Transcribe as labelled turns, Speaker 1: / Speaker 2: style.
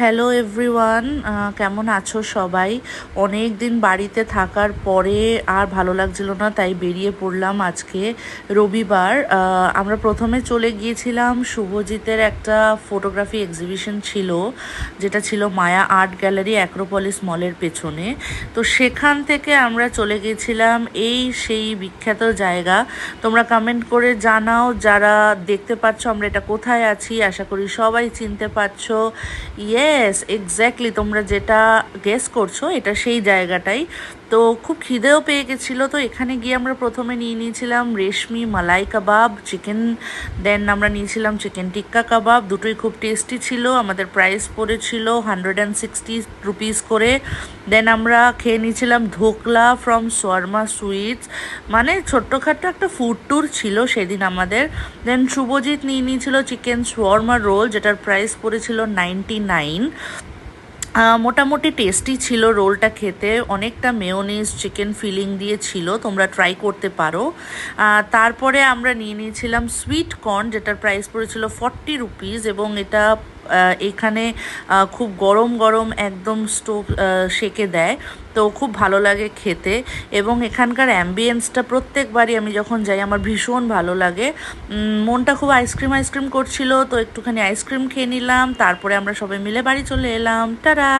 Speaker 1: Hello everyone, কেমন আছো সবাই? অনেক দিন বাড়িতে থাকার পরে আর ভালো লাগছিল না, তাই বেরিয়ে পড়লাম আজকে রবিবার। আমরা প্রথমে চলে গিয়েছিলাম শুভজিতের একটা ফটোগ্রাফি এক্সিবিশন ছিল, যেটা ছিল মায়া আর্ট গ্যালারি অ্যাক্রোপলিস মলের পেছনে। তো সেখান থেকে আমরা চলে গিয়েছিলাম সেই বিখ্যাত জায়গা। তোমরা কমেন্ট করে জানাও যারা দেখতে পাচ্ছ আমরা এটা কোথায় আছি। আশা করি সবাই চিনতে পারছো। ইয়েস, এক্স্যাক্টলি, তোমরা যেটা গেস করছো এটা সেই জায়গাটাই। তো খুব খিদেও পেয়ে গেছিলো, তো এখানে গিয়ে আমরা প্রথমে নিয়েছিলাম রেশমি মালাই কাবাব চিকেন, দেন আমরা নিয়েছিলাম চিকেন টিক্কা কাবাব। দুটোই খুব টেস্টি ছিল। আমাদের প্রাইস পড়েছিল 160 রুপিস করে। দেন আমরা খেয়ে নিয়েছিলাম ধোকলা ফ্রম শর্মা সুইটস, মানে ছোট্টখাট্টো একটা ফুড ট্যুর ছিল সেদিন আমাদের। দেন শুভজিৎ নিয়েছিল চিকেন শওয়ারমা রোল, যেটার প্রাইস পড়েছিল 99। মোটামুটি টেস্টি ছিল রোলটা খেতে, অনেকটা মেয়োনিজ চিকেন ফিলিং দিয়ে ছিল, তোমরা ট্রাই করতে পারো। তারপরে আমরা নিয়েছিলাম সুইট কর্ন, যেটার প্রাইস পড়েছিল 40 রুপিস, এবং এটা এখানে খুব গরম গরম একদম স্টোভ সেকে দেয়, তো খুব ভালো লাগে খেতে। এবং এখানকার অ্যাম্বিয়েন্সটা প্রত্যেকবারই আমি যখন যাই আমার ভীষণ ভালো লাগে। মনটা খুব আইসক্রিম আইসক্রিম করছিল, তো একটুখানি আইসক্রিম খেয়ে নিলাম, তারপরে আমরা সবাই মিলে বাড়ি চলে এলাম। টাটা।